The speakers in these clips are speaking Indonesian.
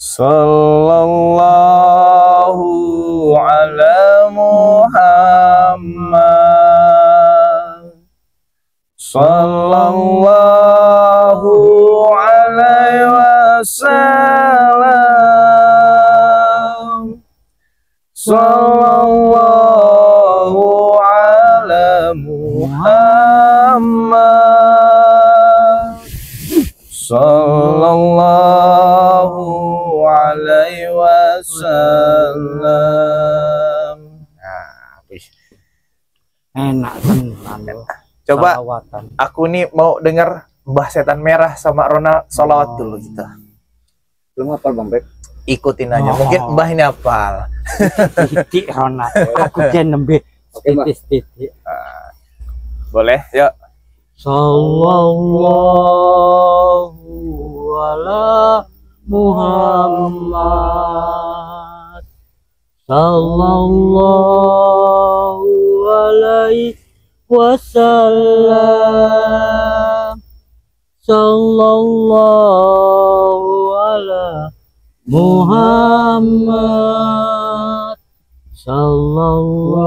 Sallallahu ala Muhammad. Sallallahu alaihi wasallam. Sallallahu ala Muhammad. Sallallahu alaihi wasallam. Nah, enak tenan. Coba Salawatan. aku nih mau dengar Mbah Setan Merah sama Ronald sholawat dulu kita. Belum hafal Bang Bek. Ikutin aja, mungkin Mbah ini hafal. Titik Ronald. Aku jen nembe titik. Boleh, yuk. Sallallahu ala Muhammad. Sallallahu alaihi wasallam. Sallallahu ala Muhammad. Sallallahu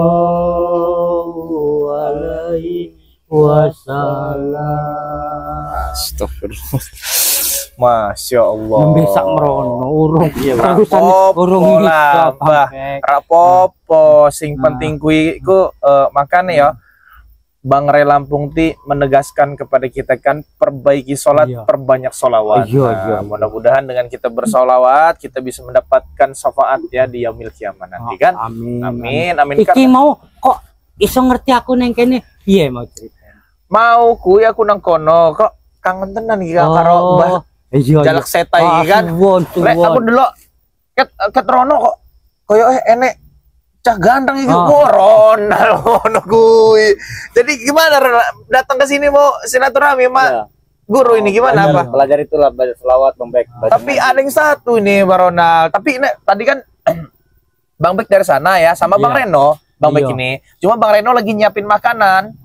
alaihi wasallam. Astagfirullah. Masya Allah. Membesak merono urung. Iya, urung lah, Mbah. Rapopo sing penting kui ku makanya ya Bang Ray Lampung ti menegaskan kepada kita kan perbaiki sholat, perbanyak sholawat. Mudah-mudahan dengan kita bersolawat kita bisa mendapatkan syafaat ya di yaumil kiamat nanti kan. Amin. Iki mau kok iso ngerti aku neng kene piye mau cerita. Mau kuy aku nang kono kok kangen tenan iki karo Mbah Jalak Seta iki kan. Lek aku delok ket Rono kok koyo enek cah ganteng iki Ronald ngono kuy. Jadi gimana datang ke sini mau silaturahmi sama guru ini gimana apa? Belajar itulah baca selawat Bang Bek. Tapi ada yang satu ini Bang Ronald. Tapi ini tadi kan Bang Bek dari sana ya sama Bang Reno, Bang Bek ini. Cuma Bang Reno lagi nyiapin makanan.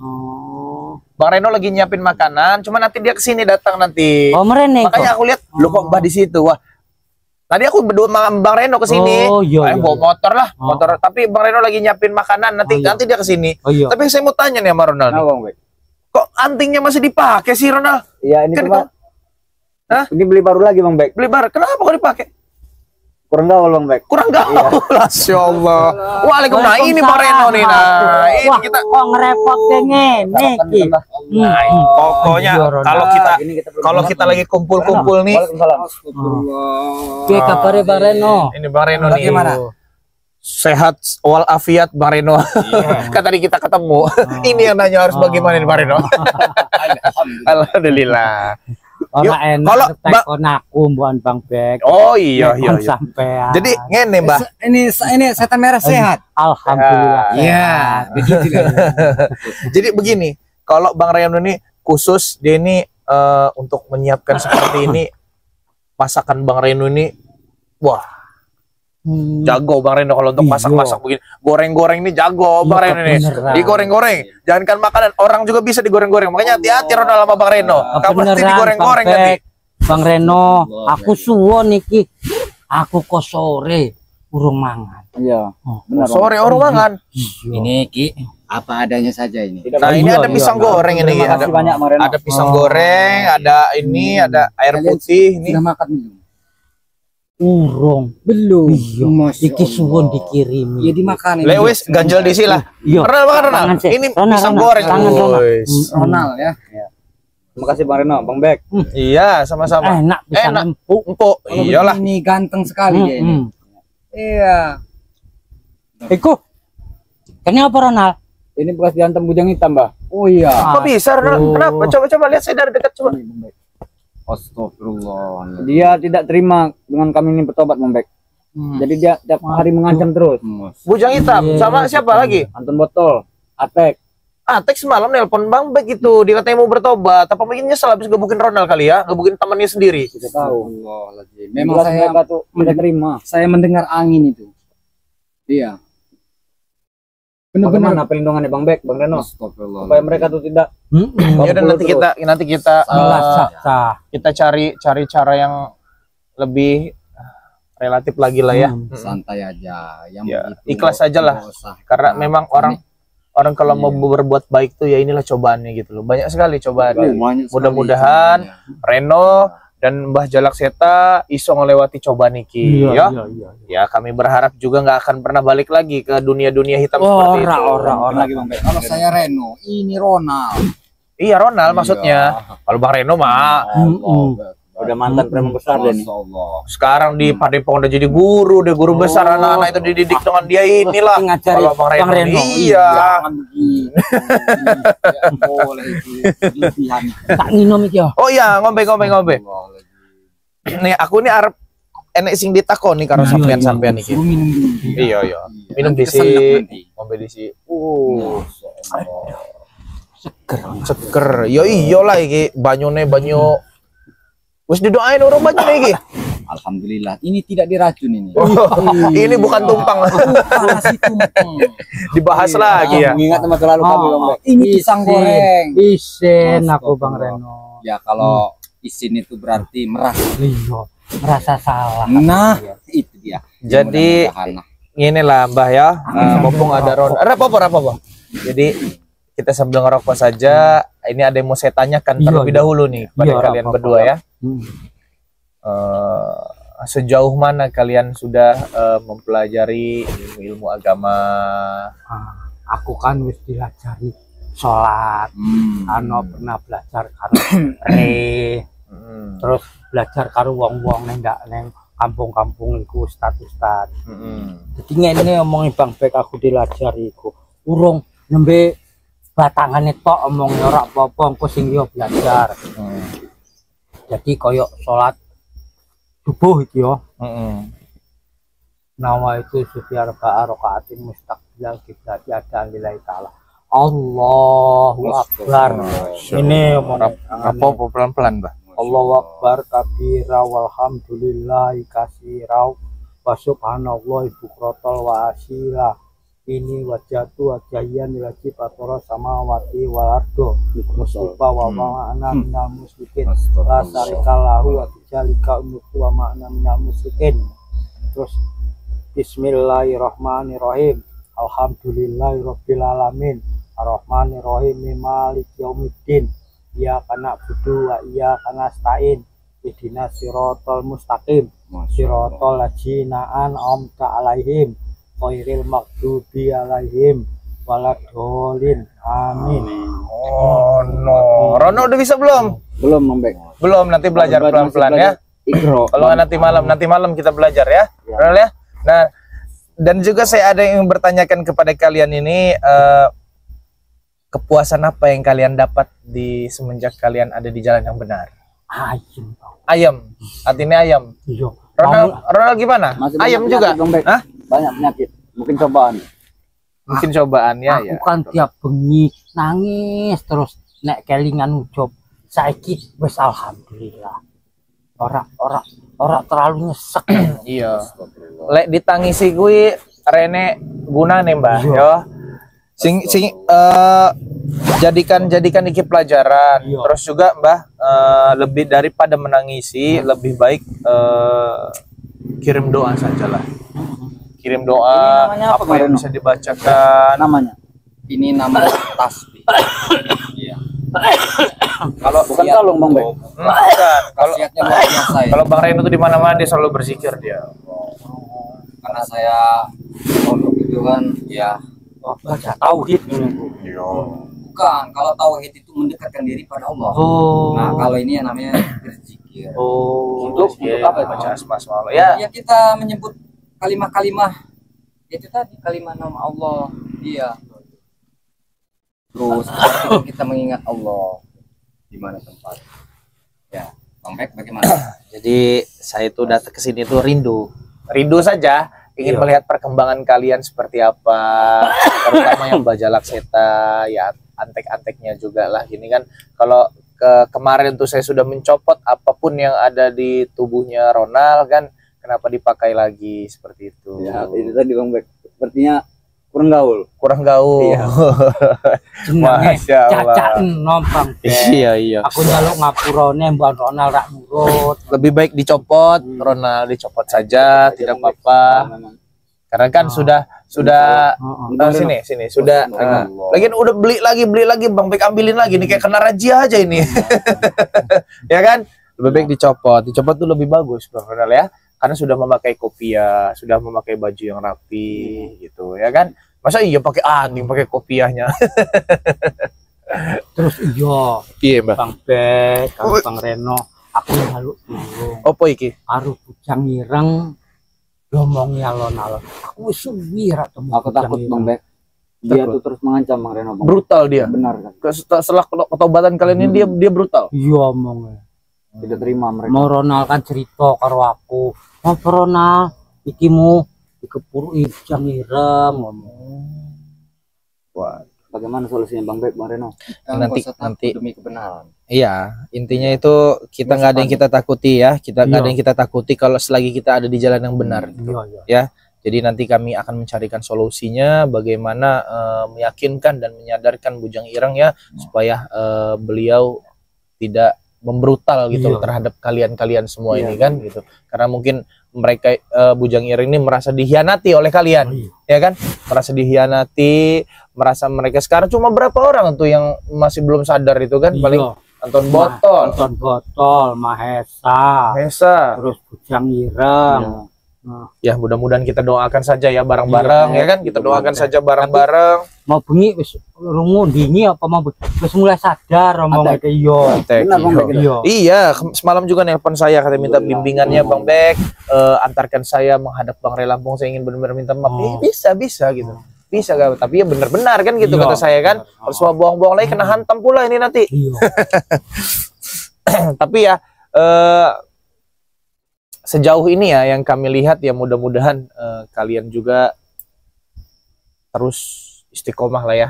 Bang Reno lagi nyiapin makanan, cuma nanti dia kesini datang nanti. Oh, Merene. Makanya aku lihat, lu kok Mbah di situ. Wah, tadi aku berdua sama Bang Reno kesini. Bawa motor lah, motor. Tapi Bang Reno lagi nyiapin makanan, nanti dia kesini. Tapi saya mau tanya nih sama Ronald. Kok antingnya masih dipakai sih Ronald? Iya ini kan ini beli baru lagi Bang Bek. Beli baru, kenapa kok dipakai? Kurang gaul Bang Bek. Kurang gaul, Masya Allah. Waalaikumsalam. Ini Bang Reno nih. Nah, ini kita kok ngerepot ngene iki. Pokoknya kalau kita lagi kumpul-kumpul nih. Oke, kabare Bang Reno. Ini Bang Reno nih. Sehat walafiat Bang Reno. Kan tadi kita ketemu. Ini yang nanya harus bagaimana nih Bang Reno. Alhamdulillah. Kalau aku buan Bang Bek. Oh iya. Sampean. Jadi ngene Mbah. Ini Setan Merah sehat. Alhamdulillah. Iya, begitu. Jadi begini, kalau Bang Reno ini khusus dia ini untuk menyiapkan seperti ini, masakan Bang Reno ini wah. Jago Bang Reno kalau untuk masak-masak begini. Goreng-goreng ini jago Bang Reno ini. Digoreng-goreng. Jangankan makanan, orang juga bisa digoreng-goreng. Makanya hati-hati Ronald sama Bang Reno. Kamu pasti digoreng-goreng nanti. Bang Reno, aku suwon iki. Aku kok sore urung mangan. Iya. Sore urung mangan. Ini Ki apa adanya saja ini. Nah, ini ada pisang goreng ini. Ada pisang goreng, ada ini, ada air putih ini. Sudah makan belum? Urung belum. Iki suwon dikirim. Ya dimakan. Lewis ganjel di sila. Ronald. Ini pisang goreng. Ronald ya. Terima kasih Bang Reno, Bang Bek. Iya, sama-sama. Enak pisang empuk. Iyalah. Ini ganteng sekali ya ini. Iya. Eko. Kenapa Ronald? Ini bekas dihantam bujang hitam, Mbak. Oh iya. Kok bisa Ronald? Kenapa? Coba lihat saya dari dekat coba. Astagfirullah. Dia tidak terima dengan kami ini bertobat, Bang Bek. Jadi dia tiap hari mengancam terus. Bujang hitam sama siapa lagi? Anton Botol, Atek. Atek semalam nelpon Bang Bek itu, dia katanya mau bertobat. Apa mungkin nyesel habis gebukin Ronald kali ya? Gebukin temannya sendiri. Tidak tahu. Memang saya tuh tidak terima. Saya mendengar angin itu. Iya. Benar-benar perlindungannya Bang Bek, Bang Reno. Supaya mereka tuh tidak. Ya udah nanti kita cari cara yang lebih relatif lagi lah ya. Santai aja, yang Ya, begitu ikhlas aja lah. nggak usah Karena kita- memang orang kalau mau berbuat baik tuh ya inilah cobaannya gitu loh. Banyak sekali cobaannya. banyak sekali Mudah-mudahan cobaannya. Reno dan Mbah Jalak Seta iso ngelewati cobaan iki ya. Ya kami berharap juga nggak akan pernah balik lagi ke dunia-dunia hitam seperti itu. Ora Lagi Bang Bek. Kalau saya Reno, ini Ronald. Iya Ronald maksudnya. Kalau Bang Reno mah Udah mantan preman besar deh nih. sekarang di Padepokan udah jadi guru, deh guru besar, anak-anak itu dididik dengan dia inilah. Ngajari Kalau Bang Bang Reno, Reno. iya. Jangan begini. Tidak boleh itu berlebihan. Tak minum iki ya. Oh iya, ngombe. Nih aku nih arep enek sing ditakoni karo sampean-sampean iki. Suruh minum dulu. Iya. Minum Nanti disi, keselak nanti. ngombe disi. Seger. Seger. Ya iyalah iki banyune banyu. Wis didoain orang banyune iki. Alhamdulillah, ini tidak diracun ini. Ini bukan tumpang. Masih tumpeng. Dibahas lagi ya. Mengingat masa lalu kami Bang Bek. Ini pisang goreng. Isen aku Bang Reno. Ya kalau isin itu berarti merasa. Iya, merasa salah. Nah, itu dia. Jadi Mudah-mudahan. inilah Mbah ya. Mumpung ada Ron. Apa-apa. Jadi kita sambil ngerokok saja. Ini ada yang mau saya tanyakan terlebih dahulu nih kepada Iya, kalian apa-apa. berdua ya. Hmm. Sejauh mana kalian sudah mempelajari ilmu agama? Aku kan wis dilajari salat, ano pernah belajar karo re, terus belajar karo wong-wong neng kampung-kampung iku ustad-ustad. Jadi ngene omongi Bang Bek aku dilajari iku. Urung nembe batangane tok omong ora apa-apa engko sing yo belajar. Jadi koyo salat subuh iki yo. Nama itu sufyar ba'a rakaatin mustaqbilal kiblat ada lillahi ta'ala. Allahu Akbar. Ini Apa pelan-pelan, Mbah? Allahu Akbar kabira walhamdulillahi kasira wa subhanallahi bukratan wa asila. Ini wajatu wajayan ilaji patoro samawati wal ardo mustafa wa ma'ana minal muslimin la syarikalahu wa tijalika umutu wa ma'ana minal muslimin. Terus bismillahirrahmanirrahim alhamdulillahirabbil alamin arrahmanirrahim maliki yaumiddin iyyaka na'budu wa iyyaka nasta'in ihdinas siratal mustaqim siratal ladzina an'amta 'alaihim ghairil maghdubi 'alaihim waladhdallin amin. Oh no. Rono udah bisa belum? Belum Bang Bek. Belum, nanti belajar pelan-pelan ya. Ikro. Kalau nggak nanti malam kita belajar ya. Ronald ya. Nah, dan juga saya ada yang bertanyakan kepada kalian ini kepuasan apa yang kalian dapat di semenjak kalian ada di jalan yang benar? Ayam. Ayam. Artinya ayam. Iya. Ronald gimana? Masih Ayam banyak juga. penyakit, Bang Bek. Hah? Banyak penyakit. Mungkin cobaan. Mungkin cobaan ya Aku ya. kan tiap bengi nangis terus nek kelingan ujob saiki wis alhamdulillah. Ora terlalu nyesek. Iya. Lek ditangisi kuwi rene gunane, Mbah, yo. Sing jadikan iki pelajaran. Iya. Terus juga, Mbah, lebih daripada menangisi, lebih baik kirim doa sajalah. Kirim doa Ini namanya apa, apa yang Bang bisa dibacakan. Namanya. Ini nama tasbih. Iya. Kalau Bukan kalung Bang Bek. bukan. Kalau Khasiatnya luar biasa ya. kalau Bang Reno tuh di mana-mana dia selalu berzikir dia. Karena saya pondok itu kan ya Baca tauhid. bukan, kalau tauhid itu mendekatkan diri pada Allah. Oh. Nah, kalau ini yang namanya berzikir. Oh. Untuk apa baca asma Allah ya. Ya kita menyebut kalimah-kalimah itu tadi kalimat nama Allah. Iya. Terus kita mengingat Allah di mana tempat. Ya, Bang Bek bagaimana? Jadi saya itu datang ke sini tuh rindu saja, ingin Iya. melihat perkembangan kalian seperti apa, terutama yang Bajalak Seta, ya antek-anteknya juga lah. Gini kan, kalau kemarin tuh saya sudah mencopot apapun yang ada di tubuhnya Ronald kan, kenapa dipakai lagi seperti itu? Ya, itu tadi Bang Bek. Sepertinya kurang gaul. kurang gaul. Iya. Jenenge Masya Allah. Cacak enom Bang Bek. Iya. Aku njaluk ngapurane Mbak Ronald rak nurut. Lebih baik dicopot, Ronald dicopot saja, tidak apa-apa. Karena kan sudah sini sudah lagian udah beli lagi Bang Bek ambilin lagi nih kayak kena razia aja ini. Ya kan? Lebih baik dicopot tuh lebih bagus Bang Ronald ya. Karena sudah memakai kopiah, sudah memakai baju yang rapi gitu ya kan. Masa iya pakai anting, pakai kopiahnya. Terus Iya, Mbak. Bang Bek, karo Bang Reno, aku njaluk tulung. Opo iki? Karo bujang ireng ngomongin alon-alon. Aku wis suwi ra temu. Aku takut Bang Bek. Dia tuh terus mengancam Bang Reno. Bang. Brutal dia. Benar kan? Setelah ketobatan kalian ini dia brutal. Iya omongnya. Tidak terima mereka. Mau Ronald kan cerita karo aku. Mau Ronald iki mu dikepuru bujang ireng ngomong. Wah. Bagaimana solusinya Bang Bek, Bang Reno? Nanti demi kebenaran. iya, intinya itu kita nggak ada yang kita takuti ya. Kita nggak ada yang kita takuti kalau selagi kita ada di jalan yang benar. Iya. Ya. Jadi nanti kami akan mencarikan solusinya bagaimana meyakinkan dan menyadarkan Bujang Ireng ya supaya beliau tidak membrutal gitu loh terhadap kalian-kalian semua ini kan gitu. Karena mungkin mereka Bujang Ireng ini merasa dihianati oleh kalian. Ya kan? Merasa dihianati, merasa mereka sekarang cuma berapa orang tuh yang masih belum sadar itu kan paling Anton Botol, Mahesa, terus Bujang Ireng. Ya mudah-mudahan kita doakan saja ya bareng-bareng ya kan, kita doakan saja bareng-bareng. Mau bengi wis rungu dingi apa mau wis mulai sadar omong iya. Iya, semalam juga nelpon saya katanya minta bimbingannya Bang Bek, antarkan saya menghadap Bang Rey Lampung, saya ingin benar-benar minta maaf. Bisa gitu. Bisa gak? Tapi ya benar-benar kan gitu kata saya kan. Kalau semua bohong-bohong lagi kena hantam pula ini nanti. Tapi ya sejauh ini ya yang kami lihat ya mudah-mudahan kalian juga terus istiqomah lah ya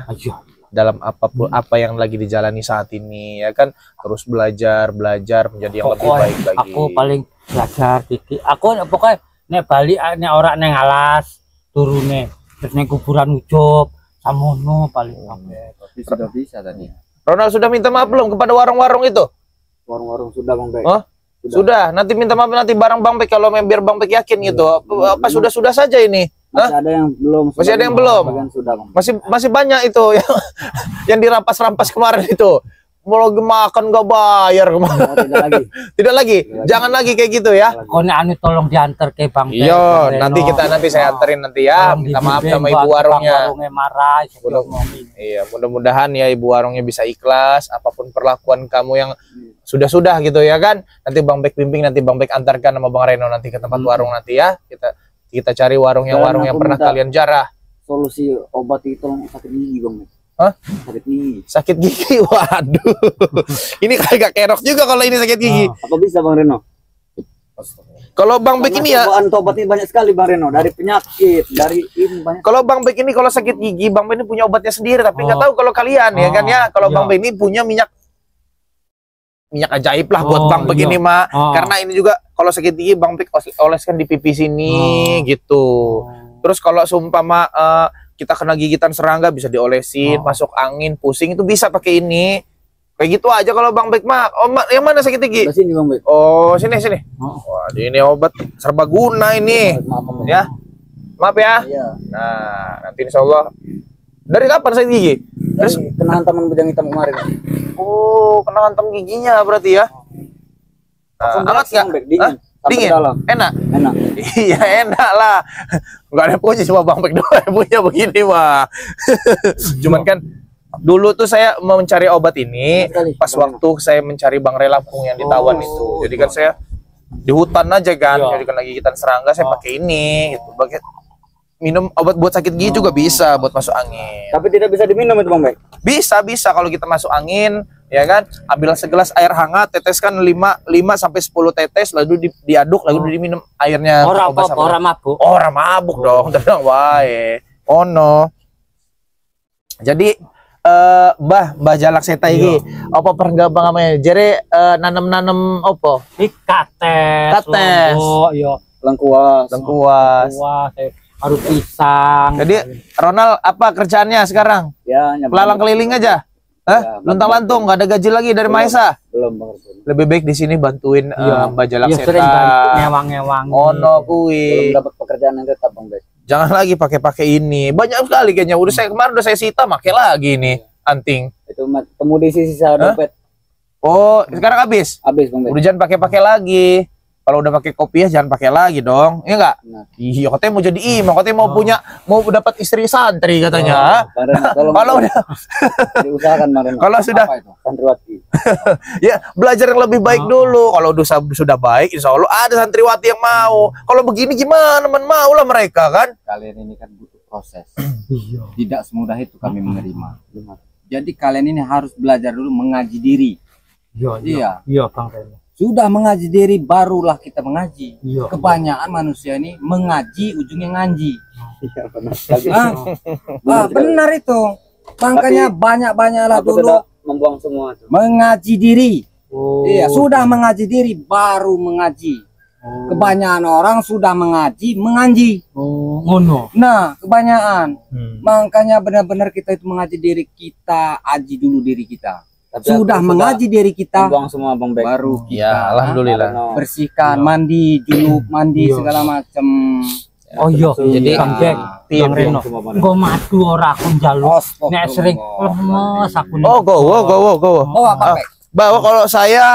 dalam apapun apa yang lagi dijalani saat ini ya kan, terus belajar menjadi yang lebih baik lagi. Aku paling belajar dikit. Aku pokoknya nek balik nek ora neng alas turune terus neng kuburan ucup samono paling sampai. Tapi sudah bisa tadi. Ronald sudah minta maaf belum kepada warung-warung itu? Warung-warung sudah Bang Bek. Oh? Sudah, nanti minta maaf nanti bareng Bang Bek kalau biar Bang Bek yakin gitu. Apa sudah saja ini? Masih ada yang belum. Masih ada yang belum. Sudah, Bang. Masih banyak itu yang dirampas-rampas kemarin itu. Mau makan gak bayar kemarin. Tidak lagi. Tidak lagi. Jangan lagi kayak gitu ya. Kau anu tolong diantar ke Bang Bek. Iya, nanti saya anterin nanti ya. Minta maaf sama ibu warungnya. Marah, iya, mudah-mudahan ya ibu warungnya bisa ikhlas apapun perlakuan kamu yang sudah gitu ya kan. Nanti Bang Bek bimbing, nanti Bang Bek antarkan sama Bang Reno nanti ke tempat warung nanti ya. Kita cari warung yang pernah kalian jarah. Solusi obat itu sakit gigi Bang Bek. Hah? Sakit gigi. Sakit gigi, waduh. Ini agak kerok juga kalau ini sakit gigi. Apa bisa Bang Reno? Kalau Bang Bek ini ya, obat ini banyak sekali Bang Reno, dari penyakit, dari ini banyak. kalau Bang Bek ini kalau sakit gigi, Bang Bek ini punya obatnya sendiri, tapi nggak tahu kalau kalian ya kan ya. Kalau Bang Bek ini punya minyak ajaib lah buat Bang Bek ini mah. Karena ini juga kalau sakit gigi Bang Bek oleskan di pipi sini gitu. Terus kalau seumpama kita kena gigitan serangga bisa diolesin, masuk angin, pusing itu bisa pakai ini. Kayak gitu aja kalau Bang Bek mah. Oh, yang mana sakit gigi? Sini Bang Bek. Oh, sini. Wah, ini obat serbaguna ini. Ya. Maaf ya. Iya. Nah, nanti insya Allah. Dari kapan sakit gigi? Terus kena hantaman bujang hitam kemarin. Oh, kena hantam giginya berarti ya. Hangat nggak? Dingin. Enak. Iya enak lah. Nggak ada puji cuma Bang Bek doang punya begini mah. Cuman kan dulu tuh saya mau mencari obat ini pas waktu saya mencari Bang Rey Lampung yang di Tawan itu. Jadi kan saya di hutan aja kan, jadi kena gigitan serangga saya pakai ini gitu. Minum obat buat sakit gigi juga bisa buat masuk angin. Tapi tidak bisa diminum itu Bang Bek. Bisa kalau kita masuk angin ya kan, ambil segelas air hangat, teteskan 5 sampai 10 tetes lalu diaduk lalu diminum airnya. Orang mabuk. Orang mabuk dong, tenang wae. No. Jadi Mbah Jalak Seta iki apa perenggapan namanya? Jere nanem-nanem opo? Kate. Kates. Iya. Lengkuas. karo pisang. Jadi Ronald apa kerjaannya sekarang? Ya, Pelalang keliling aja. Ya, Luntang-lantung, nggak ada gaji lagi dari Maesa. belum Bang Ridwan. Lebih baik di sini bantuin Mbak Jalak Iya, sering bantu Seta. ngewang-ngewang. Ono Belum kuwi. dapat pekerjaan yang tetap Bang Bek. Jangan lagi pakai ini. Banyak sekali kayaknya. Udah saya kemarin udah saya sita, pakai lagi nih anting. Itu temu di sisa dompet. Oh, sekarang habis. Habis Bang Bek. Udah jangan pakai lagi. Kalau udah pakai kopiah jangan pakai lagi dong. Iya enggak? Benar. Iya, katanya mau jadi imam, katanya mau dapat istri santri katanya. Bang Reno, tolong Kalau udah diusahakan Bang Reno. kalau sudah Apa itu? Santriwati. ya belajar yang lebih baik dulu. Kalau sudah baik, insya Allah ada santriwati yang mau. Kalau begini gimana? Mau lah mereka kan? Kalian ini kan butuh proses. Iya. Tidak semudah itu kami menerima. Jadi kalian ini harus belajar dulu mengaji diri. Iya. Iya, Bang Reno. Sudah mengaji diri barulah kita mengaji. Iya. Kebanyakan manusia ini mengaji ujungnya ngaji. Iya benar. Benar itu. Makanya banyak-banyaklah Aku dulu sudah membuang semua itu. mengaji diri. Oh. Iya, sudah mengaji diri baru mengaji. Kebanyakan orang sudah mengaji mengaji. Oh, ngono. Nah, kebanyakan. Makanya benar-benar kita itu mengaji diri kita, aji dulu diri kita. Tapi Sudah aku mengaji diri kita, membuang semua Bang Bek. baru Ya, kita alhamdulillah. bersihkan, mandi, junub, mandi Iya. segala macam. Oh iya, Jadi, Bang Bek, Bang Reno. Engko madu ora aku njaluk. Nek sering lemes aku. Oh, gowo. Oh, apa Bek? Bahwa kalau saya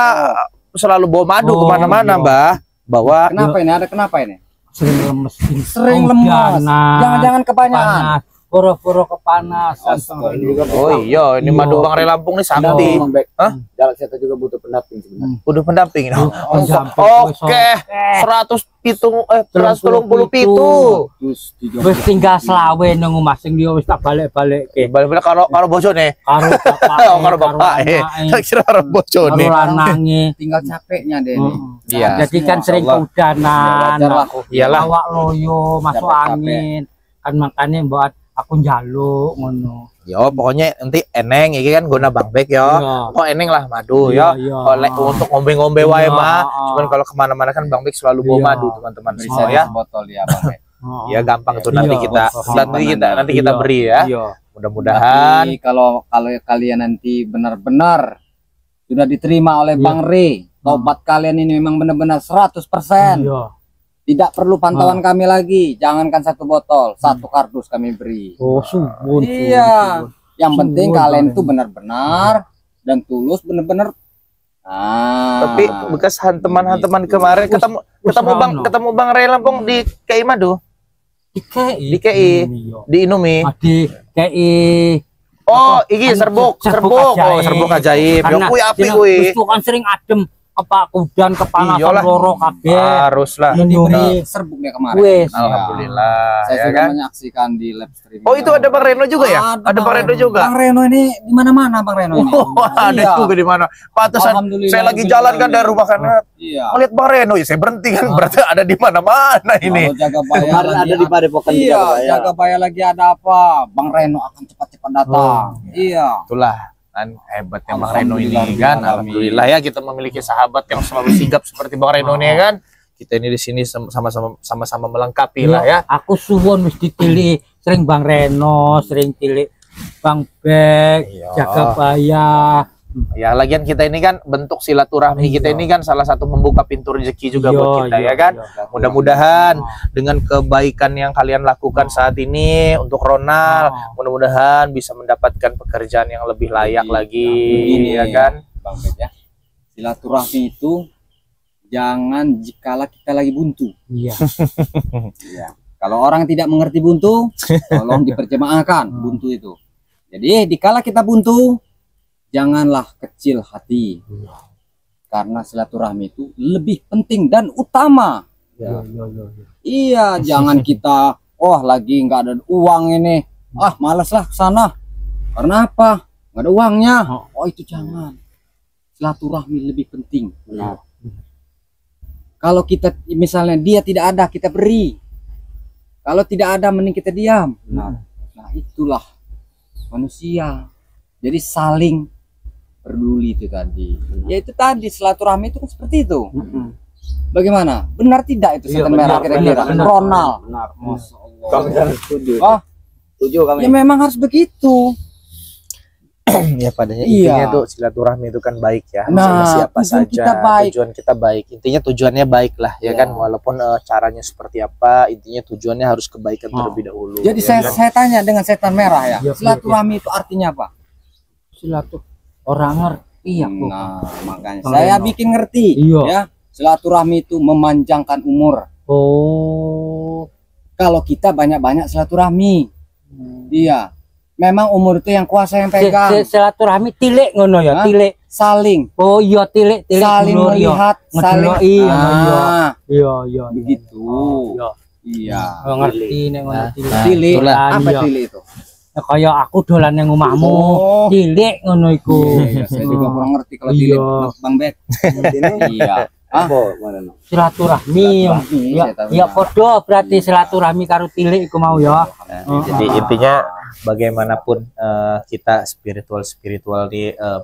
selalu bawa madu Oh, kemana-mana, iya. Mbah. Bawa Kenapa ini? Ada kenapa ini? sering lemes. Sering lemes. Jangan-jangan kebanyakan. Panas. Poro-poro kepanasan. Ini juga Oh iya, ini Iya. madu Bang Re Lampung nih sakti. Bang Bek. Hah? Jalak Seta juga butuh pendamping sebenarnya. Udah pendamping. pendamping. Oke, 130 pitu. Terus Wis tinggal selawe nang omah sing liya wis tak balik-balikke. Balik-balik kalau bojone. Karo bapak. Oh, kalau bapak tak kira karo bojone. Karo lanange. tinggal capeknya deh nih. Iya. Jadi kan sering Insyaallah. kehujanan. Wajar lah. Iyalah. Awak loyo masuk Capek-capek. angin. Kan makanya buat aku njaluk ngono. Yo, pokoknya nanti eneng iki kan guna Bang Bek yo. Iya. Kok eneng lah madu Iya, yo. iya. Oleh untuk ngombe-ngombe wae Iya, mah. ah. Cuman kalau kemana-mana kan Bang Bek selalu bawa Iya. madu teman-teman Beri semua saya ya. botol ya Bang Bek. Oh. Ya gampang tuh Iya, nanti kita betul. nanti kita Iya. beri ya. Iya. Mudah-mudahan Tapi kalau kalian nanti benar-benar sudah diterima oleh Iya. Bang Re, tobat kalian ini memang benar-benar 100%. Iya. Tidak perlu pantauan kami lagi. Jangankan satu botol, satu kardus kami beri. Oh, suwun. Iya. Yang penting Suwun, kalian Bang. tuh benar-benar dan tulus benar-benar. tapi bekas hanteman-hanteman kemarin ketemu Bang Re Lampung di KI Madu, Di KI. di KI, di Indomie. Di KI. Oh, iki Kan serbuk. serbuk Oh, ajaib. serbuk ajaib. Yo Karena kuwi apik dina- kuwi. wis tuh kan sering adem kepakudan kepanasan Iyalah. loro kabeh. Harus lah. Minumi serbuk ya kemarin. wis. Alhamdulillah, Saya ya sudah kan? menyaksikan di live streaming. Oh, itu ada Bang Reno juga ya? Ada Bang Reno juga. Bang Reno ini di mana-mana Bang Reno ini. Oh, ada Iya. juga di mana. Pantesan Alhamdulillah, saya lagi jalan kan dari rumah kan Iya. melihat Bang Reno, ya saya berhenti kan, berarti ada di mana-mana ini. Kalau jaga bayar Kemarin lagi ada di Padepokan juga, Iya, Pak, ya. jaga bayar lagi ada apa? Bang Reno akan cepat-cepat datang. Iya. Itulah kan hebatnya Bang Reno ini Alhamdulillah, kan. Amin. Alhamdulillah ya kita memiliki sahabat yang selalu sigap seperti Bang Reno nih kan. Kita ini di sini sama-sama melengkapi lah ya. Aku suwun wis dipilih sering Bang Reno, sering pilih Bang Bek, Iya. jaga bayar. Ya, lagian kita ini kan bentuk silaturahmi kita Iya. ini kan salah satu membuka pintu rezeki juga Iya, buat kita iya, ya kan. iya. Mudah-mudahan dengan kebaikan yang kalian lakukan saat ini untuk Ronald, mudah-mudahan bisa mendapatkan pekerjaan yang lebih layak lagi Begini ya kan. Bang Bek ya. Silaturahmi itu jangan jikalau kita lagi buntu. Iya. Iya. Kalau orang tidak mengerti buntu, tolong diterjemahkan buntu itu. Jadi dikala kita buntu, janganlah kecil hati. Karena silaturahmi itu lebih penting dan utama. Iya, iya, iya. Iya, jangan kita lagi nggak ada uang ini. Malas lah ke sana. Karena apa? Nggak ada uangnya. Oh, itu jangan. Silaturahmi lebih penting. Benar. Kalau kita misalnya dia tidak ada, kita beri. Kalau tidak ada, mending kita diam. Nah, itulah manusia. Jadi saling peduli itu tadi. Ya itu tadi silaturahmi itu kan seperti itu. Bagaimana? Benar tidak itu Iya, setan benar, merah kira-kira? benar, benar. Ronald. Benar. Masya Allah. Kami harus setuju. Oh, Setuju kami. ya memang harus begitu. Ya padanya Iya. intinya tuh silaturahmi itu kan baik ya, Nah, sama siapa tujuan saja kita baik. tujuan kita baik, intinya tujuannya baik lah ya Ya. kan, walaupun caranya seperti apa, intinya tujuannya harus kebaikan terlebih dahulu. Jadi ya kan? saya tanya dengan setan merah ya, Iya, silaturahmi itu artinya apa? Silaturahmi orang ngerti ya kok. Nah, makanya Bang saya Reno. bikin ngerti. Iya. Ya, silaturahmi itu memanjangkan umur. Oh. Kalau kita banyak-banyak silaturahmi, iya, memang umur itu yang kuasa yang pegang. Silaturahmi tilik ngono ya, Hah? tilik. Saling, Oh iya tilik saling ngono, iya. melihat, saling. Ngedeloki, iya. Ah, Iya iya. begitu. Iya. Iya. Oh, ngerti nek ngono tilik. Tili, itulah. apa Iya. tili itu? Ya, kaya aku dolan nang omahmu. Oh. Tilik ngono iku. Iya, saya juga kurang ngerti kalau tili, Iya. Bang Bek. Iya. Apa mana no? Silaturahmi. Silaturahmi, Ya, saya tahu. ya podo berarti silaturahmi karo tilik iku mau ya. Jadi intinya bagaimanapun kita spiritual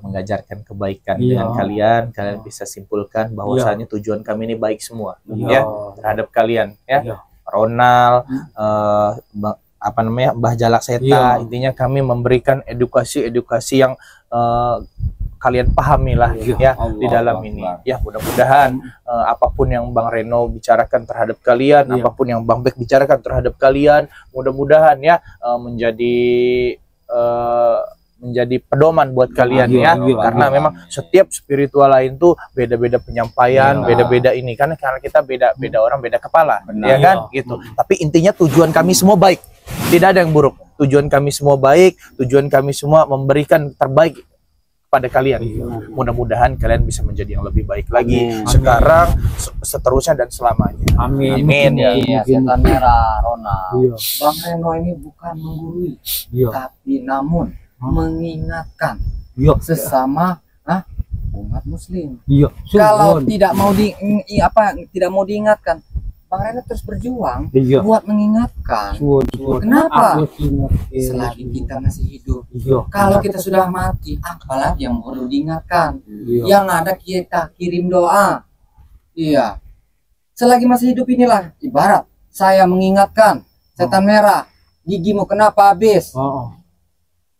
mengajarkan kebaikan Iya. dengan kalian bisa simpulkan bahwasanya tujuan kami ini baik semua ya terhadap kalian ya. Iya. Ronald apa namanya Mbah Jalak Seta, Iya. intinya kami memberikan edukasi yang kalian pahami lah ya di dalam ini ya. Mudah-mudahan apapun yang Bang Reno bicarakan terhadap kalian, Iya. apapun yang Bang Bek bicarakan terhadap kalian, mudah-mudahan ya menjadi pedoman buat kalian Iya, ya. iya, Karena iya. memang setiap spiritual lain tuh beda-beda penyampaian, Iya. beda-beda ini karena kita beda orang, beda kepala, Benar. ya kan Iya. gitu. Tapi intinya tujuan kami semua baik, tidak ada yang buruk. Tujuan kami semua baik, tujuan kami semua memberikan terbaik pada kalian. Mudah-mudahan kalian bisa menjadi yang lebih baik lagi sekarang, seterusnya dan selamanya. Amin. Amin, ya. Iya, setan merah, Ronald. Iya. Bang Reno ini bukan menggurui, Iya. tapi namun mengingatkan Iya. sesama umat muslim. Iya. Kalau Suwun. tidak mau tidak mau diingatkan, Bang Reno terus berjuang Iya. buat mengingatkan. Suwun, suwun. Kenapa? Aku ingat, Selagi kita masih hidup. Iya. Kalau kita sudah mati, apalagi yang perlu diingatkan? Iya. Yang ada kita kirim doa. Iya. Selagi masih hidup inilah ibarat saya mengingatkan setan merah, gigimu kenapa habis? Oh.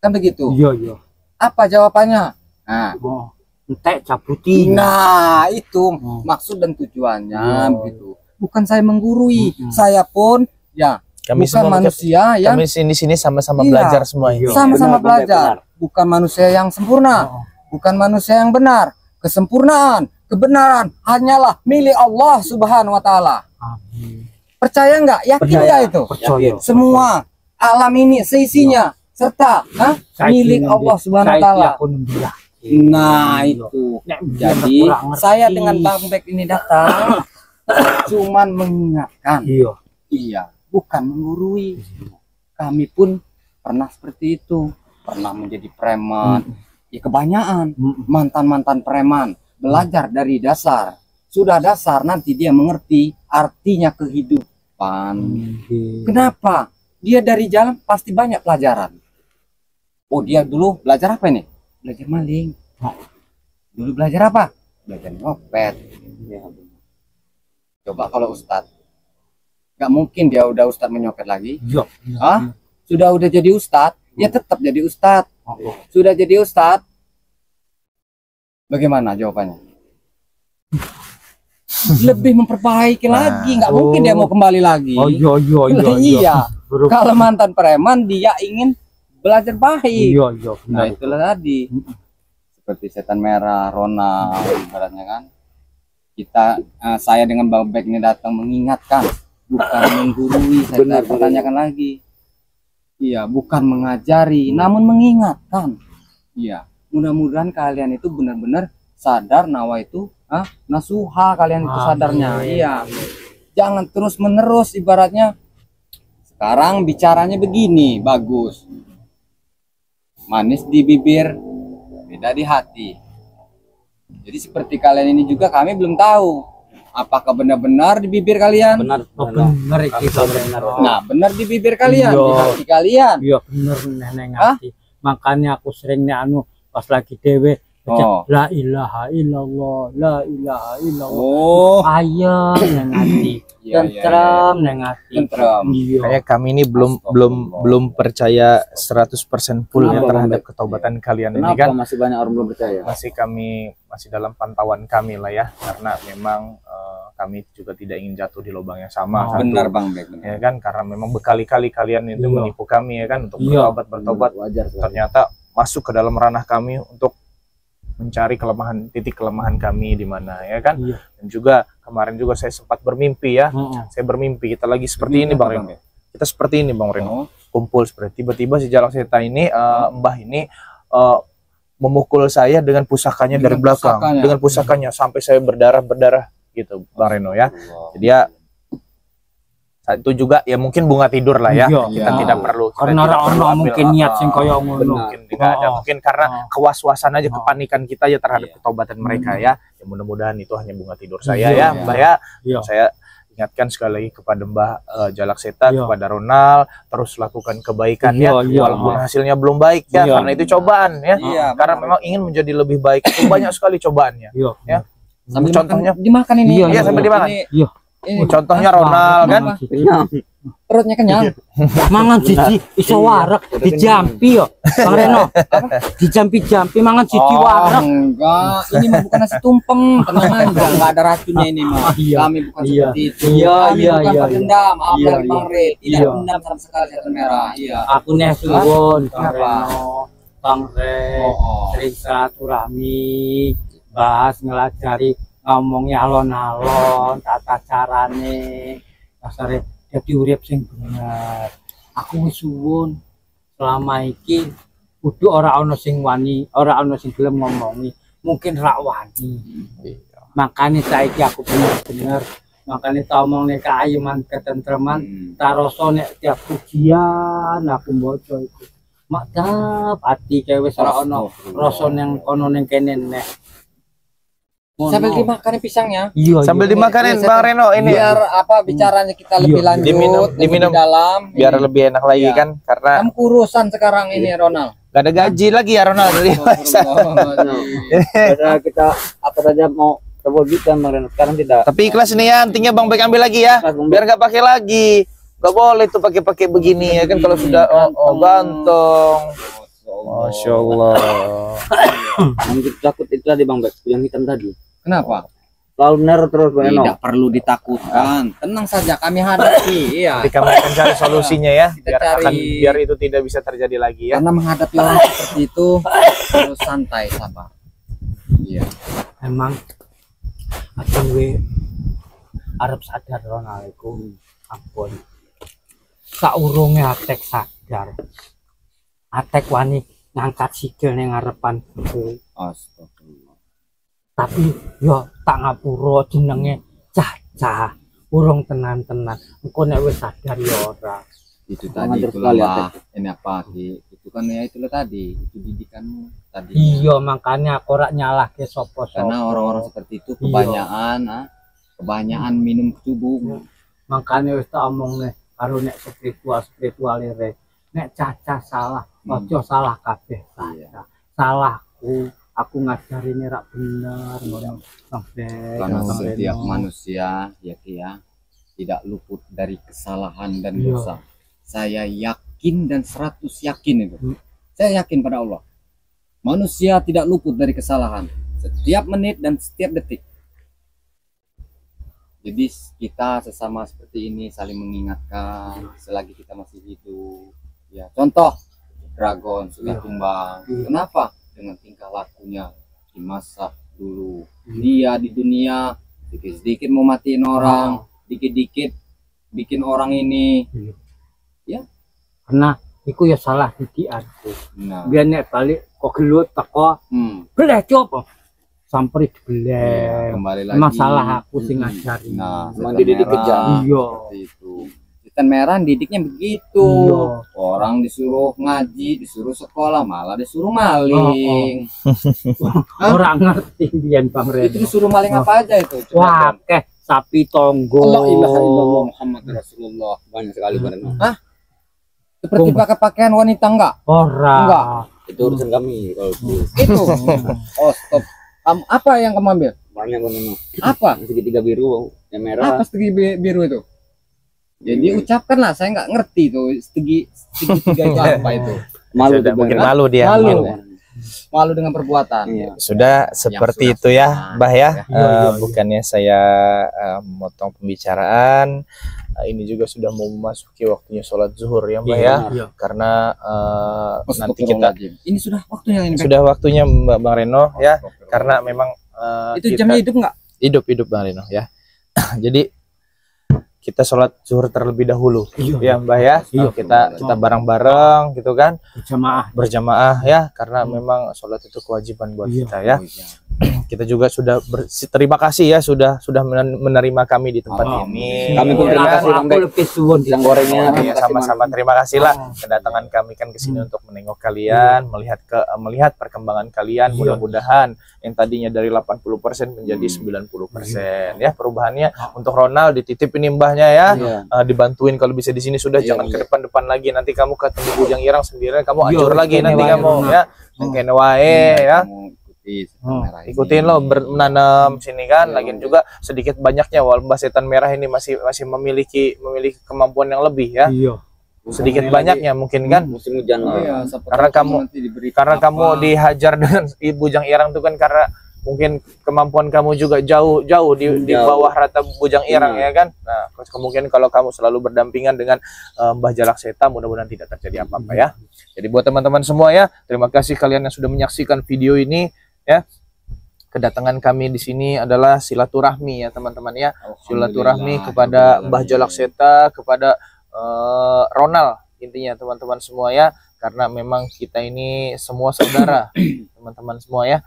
Kan begitu. Iya, iya. Apa jawabannya? Nah, Oh. Entek cabutin. nah itu maksud dan tujuannya Iya. begitu. Bukan saya menggurui, saya pun ya Kami bukan semua manusia yang kami sini sama-sama Iya. belajar semua ini. sama-sama Benar, belajar. Bukan manusia yang sempurna, bukan manusia yang benar. Kesempurnaan, kebenaran hanyalah milik Allah Subhanahu wa taala. Amin. Percaya nggak? Yakin Percaya. nggak itu? Percaya. Semua alam ini seisinya serta milik Allah Subhanahu wa taala. Nah, itu. Jadi saya dengan Bang Bek ini datang cuman mengingatkan. Iya. Iya, bukan menggurui. Kami pun pernah seperti itu, pernah menjadi preman. Ya kebanyakan mantan-mantan preman belajar dari dasar. Sudah dasar nanti dia mengerti artinya kehidupan. Kenapa? Dia dari jalan pasti banyak pelajaran. Oh, dia dulu belajar apa ini? Belajar maling. Dulu belajar apa? Belajar nyopet. Coba kalau Ustadz, nggak mungkin dia udah Ustadz menyopet lagi. Iya. Hah? Udah jadi Ustadz, ya tetap jadi Ustadz. Sudah jadi Ustadz, bagaimana jawabannya? Lebih memperbaiki lagi, nggak mungkin dia mau kembali lagi. Oh iya iya iya. Iya. Kalau mantan preman dia ingin belajar baik. Iya iya. Nah itulah tadi. Seperti setan merah, Ronald, ibaratnya kan. Saya dengan Bang Bek ini datang mengingatkan, bukan menggurui. Saya pertanyakan lagi. Iya, bukan mengajari, namun mengingatkan. Iya, mudah-mudahan kalian itu benar-benar sadar nawa itu, nasuha kalian itu sadarnya. Iya, jangan terus menerus ibaratnya. Sekarang bicaranya begini, bagus. Manis di bibir, beda di hati. Jadi seperti kalian ini juga kami belum tahu apakah benar-benar di bibir kalian. Benar benar iki benar. Nah, benar di bibir kalian, Iya. di hati kalian. Iya bener nenek ngerti. Makanya aku sering nih pas lagi dewe Baca, la ilaha illallah, la ilaha illallah. Oh, Ayam nang ati, tentrem nang ati. Tentrem. Iya. Kayak kami ini belum percaya 100% full ya terhadap ketobatan kalian ini kan. masih banyak orang belum percaya? Masih dalam pantauan kami lah ya, karena memang kami juga tidak ingin jatuh di lubang yang sama. Oh, benar Bang Bek. Ya kan, karena memang berkali-kali kalian itu Iya. menipu kami ya kan untuk Iya. bertobat. Wajar sekali. Ternyata masuk ke dalam ranah kami untuk mencari titik kelemahan kami di mana ya kan. Iya. Dan juga kemarin juga saya sempat bermimpi ya. Heeh. Saya bermimpi kita lagi seperti ini Bang Reno. Kita seperti ini Bang Reno. Kumpul seperti tiba-tiba si Jalak Seta ini Mbah ini memukul saya dengan pusakanya dari belakang, dengan pusakanya sampai saya berdarah gitu Bang Reno ya. Jadi ya saat itu juga ya mungkin bunga tidur lah ya. Iya. Kita tidak perlu Karena orang mungkin niat sing koyo ngono. mungkin tidak ada, mungkin karena kewaswasan aja, kepanikan kita ya terhadap ketobatan mereka ya. Ya mudah-mudahan itu hanya bunga tidur saya ya Mbah ya. Iya. Saya ingatkan sekali lagi kepada Mbah Jalak Seta, Iya. kepada Ronald, terus lakukan kebaikan ya, Iya, walaupun hasilnya belum baik ya, Iya. karena itu cobaan ya. Iya, Karena memang ingin menjadi lebih baik itu banyak sekali cobaannya. Iya. Ya. Sambil Contohnya- dimakan ini. Iya, sambil dimakan. Iya. Ini Contohnya Ronald kan. perutnya kenyang. Mangan siji iso warak dijampi yo. Bang Reno. Dijampi-jampi mangan siji warak. Enggak, ini mah bukan nasi tumpeng, tenang aja, enggak ada racunnya ini mah. Iya. Kami bukan Iya. seperti itu. Iya, Kami iya, bukan iya, pendendam, maaf iya, dari Bang Re, tidak iya. dendam sama sekali setan merah. Iya. Aku nih suwun Bang Kenapa? Reno. Bang Re. Sering silaturahmi, bahas ngelajari ngomongnya alon-alon, tata carane, kasare dadi urip sing bener. Aku wis suwun selama iki kudu ora ana sing wani, ora ana sing gelem ngomongi, mungkin ra wani. Makanya saiki aku bener-bener makanya tak omongne keayuman ketentreman tak rasa nek tiap pujian aku maca iku maktap ati kae wis ora ana rasa ning kono ning kene nek Sambil dimakan pisangnya. iya Sambil iya. dimakanin Iya, Bang Reno ini Biar apa bicaranya kita lebih Iya. lanjut, Diminum. lebih dalam. biar Ini. lebih enak lagi Iya. kan, karena Kamu kurusan sekarang ini Ronald. gak ada gaji lagi ya Ronald. Padahal kita apa saja mau terwujudkan kemarin, sekarang tidak. Tapi ikhlas ini ya, antingnya Bang Bek ambil lagi ya, biar nggak pakai lagi. Gak boleh tuh pakai begini ya kan, kalau sudah ganteng. Masya Allah. Yang takut itu tadi Bang Bek, yang hitam tadi. Kenapa? Selalu neror terus Bang Reno. Tidak perlu ditakutkan. Tenang saja kami hadapi. Iya. Jadi kami akan cari solusinya ya, Kita biar itu tidak bisa terjadi lagi ya. Karena menghadapi orang seperti itu harus santai, sabar. Iya. Emang aku we arep sadar Ronald iku ampun saurunge atek sadar atek wani ngangkat sikil ning ngarepanku. Astagfirullah. Tapi yo tak ngapura jenenge cah-cah urung tenan-tenan engko nek wis sadar yo ora Itu Sangat tadi sekali, itulah ini apa Ki? Itu kan ya itulah tadi, itu didikanmu tadi. iya makanya aku ora nyalahke sapa-sapa Karena orang-orang seperti itu kebanyakan minum tubuh. makanya wis tak omongne karo nek spiritual re nek cacah salah ojo salah kabeh Iya. salahku aku ngajarin rak bener ngono sampai Karena setiap manusia ya Ki ya tidak luput dari kesalahan dan Iya. dosa. Saya yakin dan 100 yakin itu. Saya yakin pada Allah. Manusia tidak luput dari kesalahan setiap menit dan setiap detik. Jadi kita sesama seperti ini saling mengingatkan selagi kita masih hidup. Ya, contoh Dragon sudah tumbang. Kenapa? Dengan tingkah lakunya di masa dulu. Dia di dunia sedikit-sedikit mau matiin orang, dikit-dikit bikin orang ini. karena iku ya salah didikanku Nah, biar nek balik kok gelut teko beleh coba sampai iya, dibeleh kembali lagi. masalah aku sing ngajari Nah, Emang setan dididik merah kejam. iya seperti itu. Setan merah didiknya begitu. Iya. Orang disuruh ngaji, disuruh sekolah, malah disuruh maling. orang ngerti biyen Bang Itu Reno disuruh maling apa aja itu? wah keh sapi tonggo Allah ilaha illallah Muhammad Rasulullah. Banyak sekali Bang Reno. Seperti pakai pakaian wanita enggak? Enggak. Itu urusan kami kalau Itu. Oh, stop. Apa yang kamu ambil? banyak memang. Apa? Segitiga biru, yang merah. Apa stegi biru itu? Jadi ucapkanlah, saya nggak ngerti tuh segitiga itu apa itu. Malu Sudah, mungkin malu dia. Malu. mungkin. Malu dengan perbuatan. Iya. Sudah seperti sudah itu ya, sudah. Mbah ya. Iya. Bukannya saya memotong pembicaraan, ini juga sudah mau memasuki waktunya sholat zuhur ya, Mbah ya. Iya. Karena nanti kita Ini sudah waktunya ini. sudah waktunya Bang Reno ya, karena memang Itu kita jamnya hidup nggak? hidup Bang Reno ya. Jadi kita sholat zuhur terlebih dahulu ya, Mbah ya. Iya. Kita bareng-bareng gitu kan, Berjamaah. ya, karena memang sholat itu kewajiban buat Iya. kita ya. Kita juga sudah terima kasih ya, sudah menerima kami di tempat ini. Kami pun terima kasih, Bang Bek. lebih suwun Pisang gorengnya. Iya, sama-sama terima kasih lah kedatangan kami kan ke sini untuk menengok kalian, melihat perkembangan kalian. Mudah-mudahan yang tadinya dari 80% menjadi 90% ya perubahannya. Untuk Ronald dititip ini mbahnya ya. Iya. Dibantuin kalau bisa di sini sudah, Iya, jangan iya. ke depan lagi, nanti kamu ketemu Bujang Irang sendirian, kamu Iya, hancur lagi kene nanti wae, kamu Ronald. ya. Kene wae ya. Oh, Ikutin lo menanam sini kan, lagian juga sedikit banyaknya walaupun Mbah Setan Merah ini masih memiliki kemampuan yang lebih ya, Iya. sedikit banyaknya mungkin kan, Musim hujan lah. Iya, Karena kamu- karena kamu dihajar dengan Bujang Irang itu kan karena mungkin kemampuan kamu juga jauh di Jauh. bawah rata Bujang Irang ya kan. Nah, kemungkinan kalau kamu selalu berdampingan dengan Mbah Jalak Seta, mudah-mudahan tidak terjadi apa-apa ya. Jadi buat teman-teman semua ya, terima kasih kalian yang sudah menyaksikan video ini ya. Kedatangan kami di sini adalah silaturahmi ya teman-teman ya. Silaturahmi kepada Mbah Jalak Seta, kepada Ronald, intinya teman-teman semua ya, karena memang kita ini semua saudara teman-teman semua ya.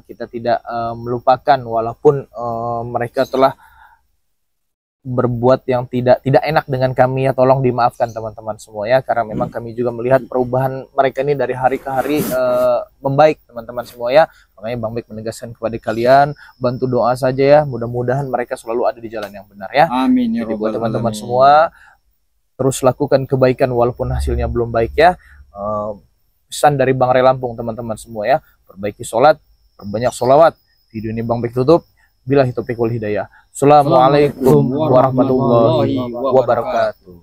Kita tidak melupakan walaupun mereka telah berbuat yang tidak enak dengan kami ya, tolong dimaafkan teman-teman semua ya, karena memang kami juga melihat perubahan mereka ini dari hari ke hari membaik teman-teman semua ya. Makanya Bang Bek menegaskan kepada kalian, bantu doa saja ya, mudah-mudahan mereka selalu ada di jalan yang benar ya. Amin ya Jadi buat Rabbal teman-teman Alamin. semua, terus lakukan kebaikan walaupun hasilnya belum baik ya. Pesan dari Bang Re Lampung teman-teman semua ya, perbaiki sholat, perbanyak sholawat. Video ini Bang Bek tutup. Billahi taufiq wal hidayah. Assalamualaikum warahmatullahi wabarakatuh.